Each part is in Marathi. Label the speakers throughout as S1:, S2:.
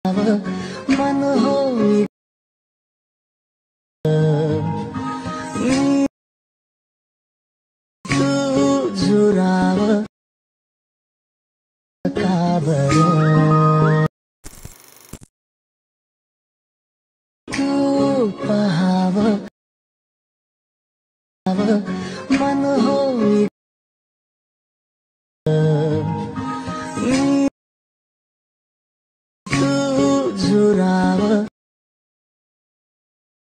S1: मन होई तू जुराव का बरं तू पहाव मन होई तू जुराव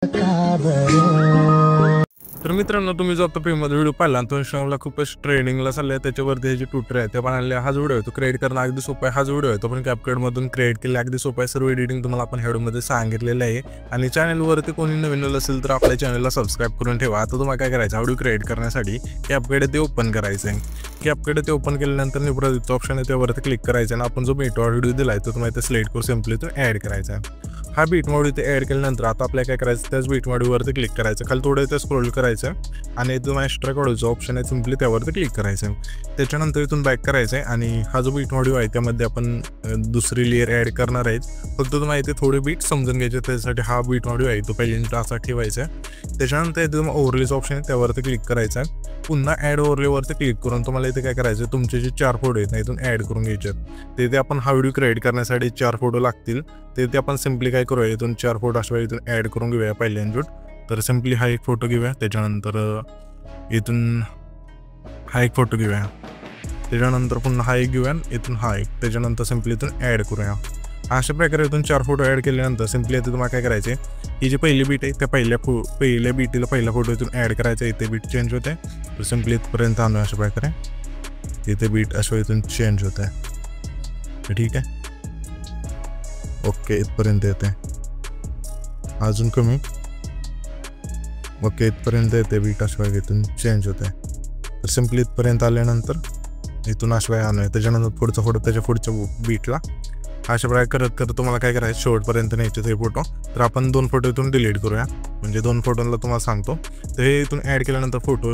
S1: का बरं।
S2: तर मित्रांनो, तुम्ही जो आता प्रीमध्ये व्हिडिओ पाहिला तो इंस्टाग्रामला खूपच ट्रेंडिंगला चाललाय, त्याच्यावरती हे जे ट्यूटर आहे ते बनवले. हाच व्हिडिओ आहे तो क्रिएट करणं अगदी सोपं आहे. हाच व्हिडिओ आहे तो पण कॅपकटमधून क्रिएट केला, अगदी सोपं आहे. सर्व एडिटिंग तुम्हाला आपण व्हिडिओमध्ये सांगितलेलं आहे. आणि चॅनलवरती कोणी नवीन असेल तर आपल्या चॅनलला सबस्क्राईब करून ठेवा. आता तुम्हाला काय करायचं, व्हिडिओ क्रिएट करण्यासाठी कॅपकट ते ओपन करायचं आहे. कॅपकट ते ओपन केल्यानंतर निवडीचं ऑप्शन आहे त्यावरती क्लिक करायचं आणि आपण जो बीटमोड व्हिडिओ दिलाय तो तुम्हाला इथे सिलेक्ट करून सिम्पली तो ॲड करायचा आहे. हा बीटमोड इथे ॲड केल्यानंतर आता आपल्याला काय करायचं, त्याच बीटमोडवरती क्लिक करायचं, खाली थोडं इथे स्क्रोल करायचं आणि इथून एक्स्ट्रा काढूचा ऑप्शन आहे सिम्पली त्यावरती क्लिक करायचं. त्याच्यानंतर इथून बॅक करायचं आहे आणि हा जो बीटमोड आहे त्यामध्ये आपण दुसरी लेअर ॲड करणार आहेत. फक्त तुम्हाला इथे थोडे बीट समजून घ्यायचे, त्यासाठी हा बीटमोड आहे तो पहिल्यांदा असा ठेवायचा आहे. त्याच्यानंतर इथे तुम्हाला ओव्हरलेचं ऑप्शन आहे त्यावरती क्लिक करायचं आहे. पुन्हा ॲड ओव्हरलेवरती क्लिक करून तुम्हाला इथे काय करायचं, तुमचे जे 4 फोटो आहेत ना इथून ॲड करून घ्यायचे. तिथे आपण हा व्हिडिओ क्रिएट करण्यासाठी 4 फोटो लागतील. ते आपण सिम्पली काय करूया, इथून 4 फोटो अशा इथून ॲड करून घेऊया पहिल्यांदा. तर सिम्पली हा एक फोटो घेऊया, त्याच्यानंतर इथून हा एक फोटो घेऊया, त्याच्यानंतर पुन्हा हा एक घेऊया, इथून हा एक, त्याच्यानंतर सिम्पली इथून ॲड करूया. अशा प्रकारे इथून 4 फोटो ॲड केल्यानंतर सिम्पली इथे तुम्हाला काय करायचे, ही जी पहिली बीट आहे त्या पहिल्या बीटीला पहिला फोटो इथून ॲड करायचा. इथे बीट चेंज होते तर सिम्पली इथपर्यंत आणूया. अशा प्रकारे इथे बीट अशा इथून चेंज होत आहे. ठीक आहे, ओके, इथपर्यंत येते, अजून कमी, ओके, इथपर्यंत येते बीट अशा इथून चेंज होत आहे. तर सिम्पली इथपर्यंत आल्यानंतर इथून अशा आणूया. त्याच्यानंतर पुढचा फोटो त्याच्या पुढच्या बीटला अशा प्रकारे करत करत तुम्हाला काय करायचं, शेवटपर्यंत न्यायचे ते फोटो. तर आपण 2 फोटो इथून डिलीट करूया, म्हणजे 2 फोटोला तुम्हाला सांगतो. तर हे इथून ॲड केल्यानंतर फोटो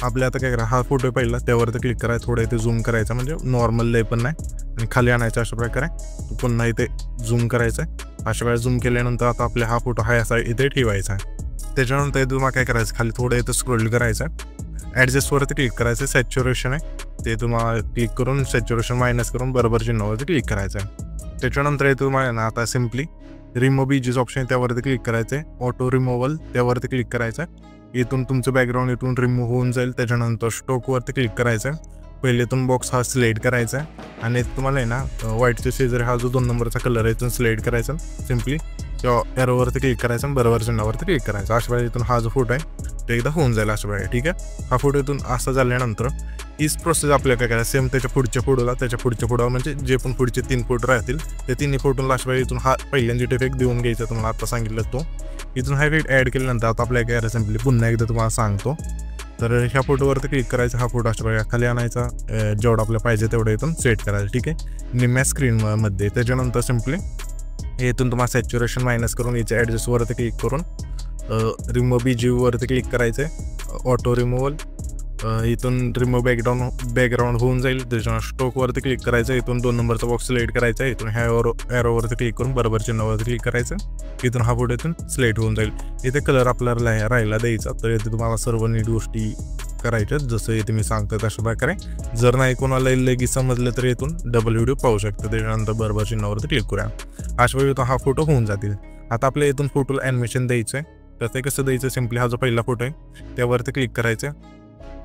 S2: आपल्या आता काय करा, हा फोटो पहिला त्यावरती क्लिक करायचा, थोडं इथे झूम करायचा, म्हणजे नॉर्मल लय पण नाही, आणि खाली आणायचं अशा प्रकारे. पुन्हा इथे झूम करायचं आहे. अशा वेळेस झूम केल्यानंतर आता आपला हा फोटो हा असा इथे ठेवायचा आहे. त्याच्यानंतर इथे तुम्हाला काय करायचं, खाली थोडं इथं स्क्रोल करायचं आहे, ॲडजस्टवरती क्लिक करायचं. सॅच्युरेशन आहे ते तुम्हाला क्लिक करून सॅच्युरेशन मायनस करून बरोबर चिन्हावरती क्लिक करायचं आहे. त्याच्यानंतर इथे तुम्हाला ना आता सिम्पली रिमूव्ह बीजेस ऑप्शन त्यावरती क्लिक करायचं आहे. ऑटो रिमूव्हल त्यावरती क्लिक करायचं आहे. इथून तुमचं बॅकग्राऊंड इथून रिमूव्ह होऊन जाईल. त्याच्यानंतर स्टोकवरती क्लिक करायचं आहे. पहिले इथून बॉक्स हा सिलेक्ट करायचा आहे आणि तुम्हाला आहे ना व्हाईटच्या शेजारी हा जो 2 नंबरचा कलर आहे इथून सिलेक्ट करायचा. सिम्पली किंवा एरोवरती क्लिक करायचं आणि बरोबर चिन्हावरती क्लिक करायचं. अशा वेळेला इथून हा जो फोटो आहे ते एकदा होऊन जाईल अशा वेळेला. ठीक आहे, हा फोटो इथून असा झाल्यानंतर हीच प्रोसेस आपल्याला काय करायचं, सेम त्याच्या पुढच्या फोटोला म्हणजे जे पण पुढचे 3 फोटो राहतील ते 3 फोटोला अशा वेळेला इथून हा पहिल्यांदा इफेक्ट देऊन घ्यायचा. तुम्हाला आता सांगितलं तो इथून हा इफेक्ट ॲड केल्यानंतर आता आपल्याला काय करायचं, सिम्पली पुन्हा एकदा तुम्हाला सांगतो. तर ह्या फोटोवरती क्लिक करायचा, हा फोटो अशा प्रकारे खाली आणायचा, जेवढा आपल्याला पाहिजे तेवढं इथून सेट करायचं. ठीक आहे, निम्म्या स्क्रीनमध्ये. त्याच्यानंतर सिम्पली इथून तुम्हाला सॅच्युरेशन मायनस करून याच्या ॲडजस्टवरती क्लिक करून रिमूव्ह बीजीवरती क्लिक करायचं आहे. ऑटो रिमूव्हल इथून रिमूव्ह बॅकग्राऊंड होऊन जाईल. त्याच्यानंतर स्टोकवरती क्लिक करायचं, इथून 2 नंबरचा बॉक्स सिलेक्ट करायचा, इथून ह्या एरोवरती क्लिक करून बरोबर चिन्हावरती क्लिक करायचं. इथून हा फोटो इथून सिलेक्ट होऊन जाईल. इथे कलर आपल्याला राहायला द्यायचा. तर इथे तुम्हाला सर्व नीट गोष्टी करायच्या जसं इथे मी सांगतो तशा प्रकारे. जर नाही कोणाला लगेच समजलं तर इथून डबल व्हिडिओ पाहू शकतो. त्याच्यानंतर बरोबर चिन्हावरती क्लिक करूया. अशा वेळी हा फोटो होऊन जातील. आता आपल्या इथून फोटोला ॲनिमेशन द्यायचं आहे. तर ते कसं द्यायचं, सिम्पली हा जो पहिला फोटो आहे त्यावरती क्लिक करायचं.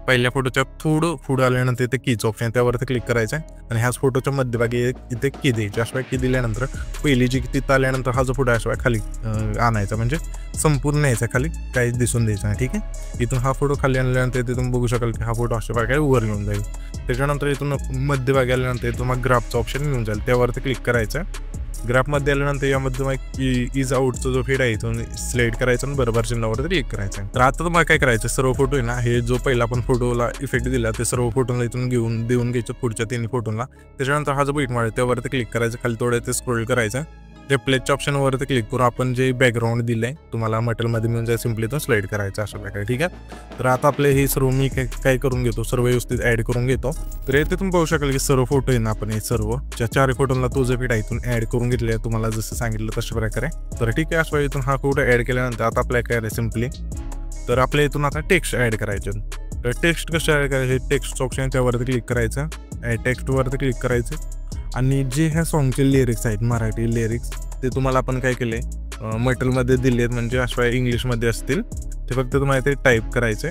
S2: पहिल्या फोटोच्या थोडं पुढं आल्यानंतर इथे कीच ऑप्शन त्यावरती क्लिक करायचं आहे आणि ह्याच फोटोच्या मध्यभागी इथे की द्यायची. अशा की दिल्यानंतर पहिली जी तिथं आल्यानंतर हा जो फोटो अशा खाली आणायचा, म्हणजे संपूर्ण यायचा, खाली काहीच दिसून द्यायचं नाही. ठीक आहे, इथून हा फोटो खाली आणल्यानंतर तिथून बघू शकाल की हा फोटो अशा प्रकारे वर येऊन जाईल. त्याच्यानंतर इथून मध्यभागी आल्यानंतर इथून मग ग्राफचा ऑप्शन येऊन जाईल, त्यावरती क्लिक करायचं. ग्राफमध्ये आल्यानंतर यामध्ये मग इज आउटचा जो फीड आहे इथून सिलेक्ट करायचं आणि बरोबर चिन्हावरती क्लिक करायचं. तर आता तुम्हाला काय करायचं, सर्व फोटो आहे ना, हे जो पहिला आपण फोटोला इफेक्ट दिला ते सर्व फोटोला इथून देऊन घ्यायचं पुढच्या 3 फोटोला. त्याच्यानंतर हा जो बीटमोड आहे त्यावरती क्लिक करायचं, खाली थोडं ते स्क्रोल करायचं. रिप्लेसच्या ऑप्शनवरती क्लिक करू आपण जे बॅकग्राऊंड दिलं आहे तुम्हाला मटेरियलमध्ये मिळून जाईल सिम्पली तो स्लाईड करायचा अशा प्रकारे. ठीक आहे. तर आता आपले हे सर्व मी काय करून घेतो, सर्व व्यवस्थित ॲड करून घेतो. तर येथे तुम्ही पाहू शकाल की सर्व फोटो आहे ना आपण हे सर्व चार फोटोला तो जो आहे इथून ॲड करून घेतले आहे तुम्हाला जसं सांगितलं तशा प्रकारे. तर ठीक आहे. अशा इथून हा फोटो ॲड केल्यानंतर आता आपल्याला काय आहे सिम्पली तर आपल्या इथून आता टेक्स्ट ॲड करायचे. तर टेक्स्ट कसं ॲड करायचे, टेक्स्ट ऑप्शन त्यावरती क्लिक करायचं, टेक्स्टवरती क्लिक करायचं आणि जे ह्या सॉन्गचे लिरिक्स आहेत मराठी लिरिक्स ते तुम्हाला आपण काय केले मटेरियलमध्ये दिले आहेत म्हणजे अशा इंग्लिशमध्ये असतील ते फक्त तुम्हाला ते टाईप करायचे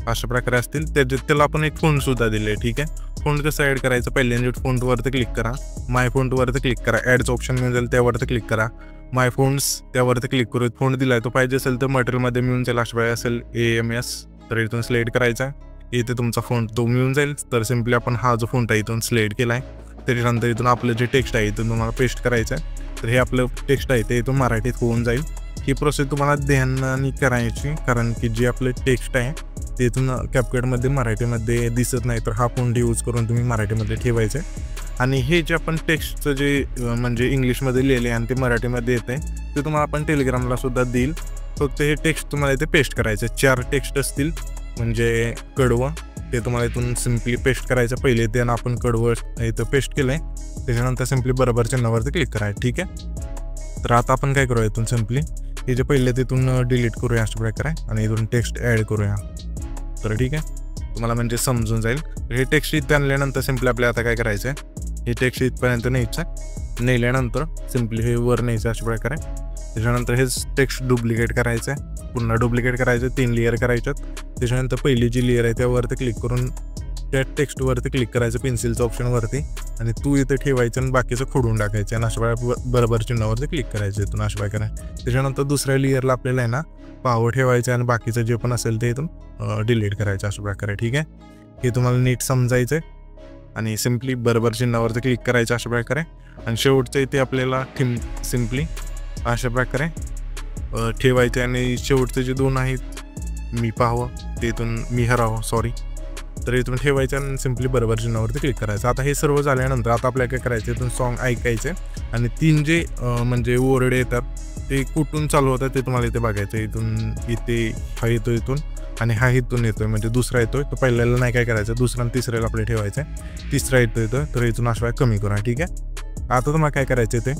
S2: अशा प्रकारे असतील. त्याला आपण एक फोंटसुद्धा दिले. ठीक आहे. फोंट कसं ॲड करायचं, पहिल्यांदा फोंटवरती क्लिक करा, माय फोंटवरती क्लिक करा, ॲडचं ऑप्शन मिळून जाईल त्यावरती क्लिक करा, माय फोंट्स त्यावरती क्लिक करू. फोंट दिला आहे तो पाहिजे असेल तर मटेरियलमध्ये मिळून जाईल अशा वेळी असेल AMS तर इथून सिलेक्ट करायचा. इथे तुमचा फोंट तो मिळून जाईल. तर सिम्पली आपण हा जो फोंट आहे इथून सिलेक्ट केला आहे त्याच्यानंतर इथून आपलं जे टेक्स्ट आहे इथून तुम्हाला पेस्ट करायचं आहे. तर हे आपलं टेक्स्ट आहे ते इथून मराठीत होऊन जाईल. ही प्रोसेस तुम्हाला ध्यानाने करायची कारण की जे आपलं टेक्स्ट आहे ते इथून कॅपकटमध्ये मराठीमध्ये दिसत नाही तर हा फोंट यूज करून तुम्ही मराठीमध्ये ठेवायचं. आणि हे जे आपण टेक्स्टचं जे म्हणजे इंग्लिशमध्ये लिहिले आणि ते मराठीमध्ये येते ते तुम्हाला आपण टेलिग्रामला सुद्धा देईल. फक्त हे टेक्स्ट तुम्हाला इथे पेस्ट करायचं. 4 टेक्स्ट असतील म्हणजे कडवं ते तुम्हाला इथून सिम्पली पेस्ट करायचं. पहिले त्यानं आपण कडवं इथं पेस्ट केलं आहे त्याच्यानंतर सिम्पली बरोबर चिन्हावरती क्लिक करायचं. ठीक आहे. तर आता आपण काय करूया इथून सिम्पली हे जे पहिले तिथून डिलीट करूया अशा प्रकारे आणि इथून टेक्स्ट ॲड करूया. तर ठीक आहे तुम्हाला म्हणजे समजून जाईल. हे टेक्स्ट इथं आणल्यानंतर सिम्पली आपल्याला आता काय करायचं आहे हे टेक्स्ट इथपर्यंत न्यायचं, नेल्यानंतर सिम्पली हे वर न्यायचं अशा प्रकारे. त्याच्यानंतर हेच टेक्स्ट डुप्लिकेट करायचं आहे, पुन्हा डुप्लिकेट करायचं, 3 लेअर करायच्यात. त्याच्यानंतर पहिली जी लेअर आहे त्यावरती क्लिक करून त्या टेक्स्टवरती क्लिक करायचं पेन्सिलच्या ऑप्शनवरती आणि तू इथे ठेवायचं आणि बाकीचं खोडून टाकायचं आणि अशा वेळा बरोबर चिन्हावरती क्लिक करायचं इथून अशा प्रकारे. त्याच्यानंतर दुसऱ्या लेअरला आपल्याला आहे ना पावर ठेवायचं आणि बाकीचं जे पण असेल ते इथून डिलीट करायचं अशा प्रकारे. ठीक आहे. हे तुम्हाला नीट समजायचं आहे आणि सिम्पली बरोबर चिन्हावरती क्लिक करायचं अशा प्रकारे. आणि शेवटचं इथे आपल्याला सिम्पली अशा प्रकारे ठेवायचे आणि शेवटचे जे 2 आहेत मी पाहावं ते इथून मी हरावं सॉरी तर इथून ठेवायचं आणि सिम्पली बरोबर चिन्हावरती क्लिक करायचं. आता हे सर्व झाल्यानंतर आता आपल्याला काय करायचं इथून सॉन्ग ऐकायचे आणि 3 जे म्हणजे वर्ड येतात ते कुठून चालू होतात ते तुम्हाला इथे बघायचं. इथून इथे हा येतो इथून आणि हा इथून येतोय म्हणजे दुसरा येतोय तर पहिल्याला नाही काय करायचं दुसरा आणि तिसऱ्याला आपले ठेवायचं आहे. तिसरा येतोय तर इथून अशा कमी करा. ठीक आहे. आता तुम्हाला काय करायचं ते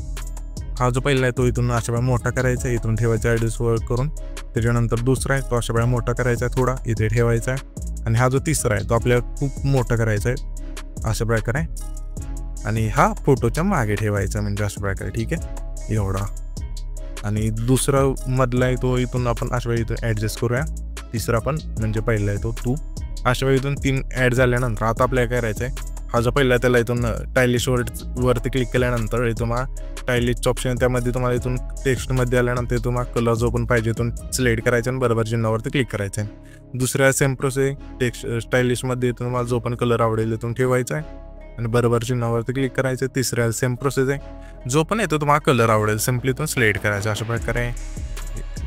S2: हा जो पहिला आहे तो इथून अशा वेळा मोठा करायचा आहे, इथून ठेवायचा ॲडजस्ट वर्क करून. त्याच्यानंतर दुसरा आहे तो अशा वेळा मोठा करायचा आहे थोडा इथे ठेवायचा आहे. आणि हा जो तिसरा आहे तो आपल्याला खूप मोठा करायचा आहे अशा प्रकारे आणि हा फोटोच्या मागे ठेवायचा म्हणजे अशा प्रकारे. ठीक आहे एवढा. आणि दुसरा मधला आहे तो इथून आपण अशा वेळी इथून ॲडजस्ट करूया. तिसरा पण म्हणजे पहिला आहे तो तू अशा वेळी इथून 3 ॲड झाल्यानंतर आता आपल्याला काय करायचं आहे हा जो पहिला त्याला इथून टायलिश वरती क्लिक केल्यानंतर इथून टायलिशचं ऑप्शन त्यामध्ये तुम्हाला इथून टेक्स्टमध्ये आल्यानंतर तुम्हाला कलर जो पण पाहिजे इथून सिलेक्ट करायचा आणि बरोबर चिन्हावरती क्लिक करायचं आहे. दुसऱ्या सेम प्रोसेस टेक्स्ट स्टायलिशमध्ये तुम्हाला जो पण कलर आवडेल इथून ठेवायचा आहे आणि बरोबर चिन्हावरती क्लिक करायचं. तिसऱ्या सेम प्रोसेस आहे जो पण येतो तुम्हाला कलर आवडेल सिम्पली इथून सिलेक्ट करायचा अशा प्रकारे.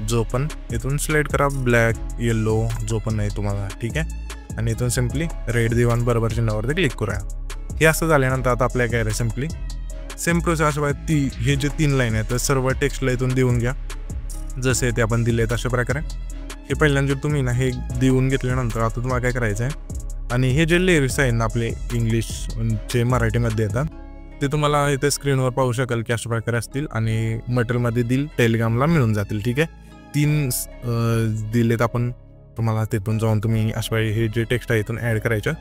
S2: जो पण इथून सिलेक्ट करा ब्लॅक येलो जो पण नाही तुम्हाला. ठीक आहे. आणि इथून सिम्पली रेड दिवान बरोबर चिन्हावरती क्लिक करूया. हे असं झाल्यानंतर आता आपल्याला काय आहे सिम्पली सेम प्रोसेस अशा प्रकारे हे जे 3 लाईन आहेत तर सर्व टेक्स्टला इथून देऊन घ्या जसे ते आपण दिले आहेत अशा प्रकारे. हे पहिल्यांदा तुम्ही ना हे देऊन घेतल्यानंतर आता तुम्हाला काय करायचं आहे आणि हे जे लिरिक्स आहेत ना आपले इंग्लिशचे मराठीमध्ये येतात ते तुम्हाला इथे स्क्रीनवर पाहू शकाल की अशा प्रकारे असतील आणि मटेरियलमध्ये दिल टेलिग्रामला मिळून जातील. ठीक आहे. 3 दिलेत आपण तुम्हाला तिथून जाऊन तुम्ही अशा वेळी हे जे टेक्स्ट आहे इथून ॲड करायचं.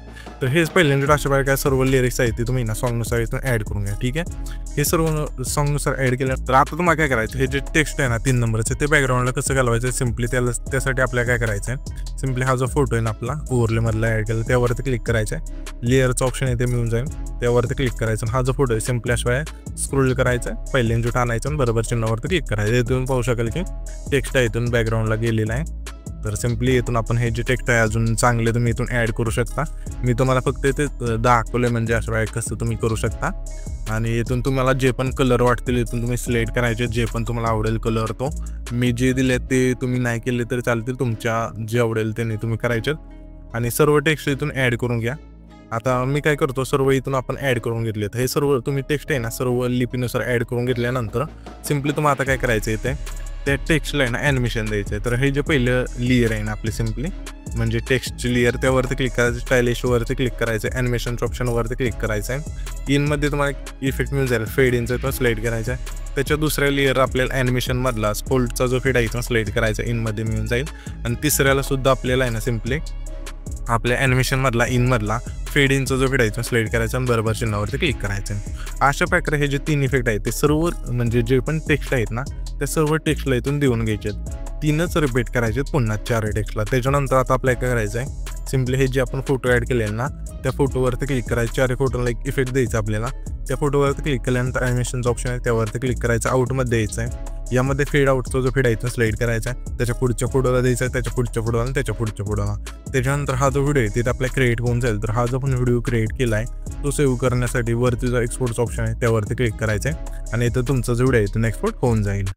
S2: तर हेच पहिल्यांदा अशा वेळी काय सर्व लिरिक्स आहेत ते तुम्ही ना सॉन्गनुसार इथून ॲड करून घ्या. ठीक आहे. हे सर्व सॉन्गनुसार ॲड केलं तर आता तुम्हाला काय करायचं हे जे टेक्स्ट आहे ना 3 नंबरचं ते बॅकग्राऊंडला कसं घालवायचं सिम्पली त्यासाठी आपल्याला काय करायचं आहे सिम्पली हा जो फोटो आहे ना आपला ओव्हरलेमधला ॲड केला त्यावरती क्लिक करायचं आहे. लेअरचं ऑप्शन इथे मिळून जाईल त्यावरती क्लिक करायचं. हा जो फोटो आहे सिम्पली अशा वेळा स्क्रोल करायचं पहिल्यांदा आणायचं आणि बरोबर चिन्हावरती क्लिक करायचं. इथून पाहू शकाल की टेक्स्ट आहे इथून बॅकग्राऊंडला गेलेला आहे. तर सिम्पली इथून आपण हे जे टेक्स्ट आहे अजून चांगले तुम्ही इथून ॲड करू शकता. मी तुम्हाला फक्त इथे दाखवले म्हणजे अशा वेळी कसं तुम्ही करू शकता. आणि इथून तुम्हाला जे पण कलर वाटतील इथून तुम्ही सिलेक्ट करायचे जे पण तुम्हाला आवडेल कलर तो मी जे दिले ते तुम्ही नाही केले तरी चालतील तुमच्या जे आवडेल ते तुम्ही करायचे आणि सर्व टेक्स्ट इथून ॲड करून घ्या. आता मी काय करतो, सर्व इथून आपण ॲड करून घेतले. तर हे सर्व तुम्ही टेक्स्ट आहे ना सर्व लिपीनुसार ॲड करून घेतल्यानंतर सिम्पली तुम्हाला आता काय करायचं आहे, त्या टेक्स्टला आहे ना ॲनिमेशन द्यायचं आहे. तर हे जे पहिलं लेयर आहे ना आपली सिम्पली म्हणजे टेक्स्टची लेयर, त्यावरती क्लिक करायचं, स्टायलिशवरती क्लिक करायचं, ॲनिमेशनच्या ऑप्शनवरती क्लिक करायचं आहे. इनमध्ये तुम्हाला इफेक्ट मिळून जाईल, फेड इनचा तो सिलेक्ट करायचा आहे. त्याच्या दुसऱ्या लेयर आपल्याला ॲनिमेशनमधला स्पोल्टचा जो फेड आहे तो सिलेक्ट करायचा, इनमध्ये मिळून जाईल. आणि तिसऱ्याला सुद्धा आपल्याला आहे ना सिम्पली आपल्या ॲनिमेशनमधला इनमधला फेड इनचा जो फेड आहे तो सिलेक्ट करायचा आणि बरोबर चिन्हावरती क्लिक करायचं. अशा प्रकारे हे जे 3 इफेक्ट आहेत ते सर्व म्हणजे जे पण टेक्स्ट आहेत ना त्या सर्व टेक्स्टला इथून देऊन घ्यायचे. 3च रिपीट करायचे पुन्हा 4 टेक्स्टला. त्याच्यानंतर आता आपल्याला काय करायचं आहे, सिम्पली हे जे आपण फोटो ॲड केले ना त्या फोटोवरती क्लिक करायचं. 4 फोटोला एक इफेक्ट द्यायचा आपल्याला. त्या फोटोवरती क्लिक केल्यानंतर ॲनिमेशनचा ऑप्शन आहे त्यावरती क्लिक करायचं, आउटमध्ये द्यायचं आहे. यामध्ये फेड आउटचा जो फेड आहे तो सिलेक्ट करायचा आहे, त्याच्या पुढच्या फोटोला द्यायचा आहे, त्याच्या पुढच्या फोटोला आणि त्याच्या पुढच्या फोटोला. त्याच्यानंतर हा जो व्हिडिओ आहे तिथे आपल्या क्रिएट होऊन जाईल. तर हा जो आपण व्हिडिओ क्रिएट केला आहे तो सेव्ह करण्यासाठी वरती जो एक्सपोर्टचा ऑप्शन आहे त्यावरती क्लिक करायचा आहे आणि इथं तुमचा जो व्हिडिओ आहे तो एक्सपोर्ट होऊन जाईल.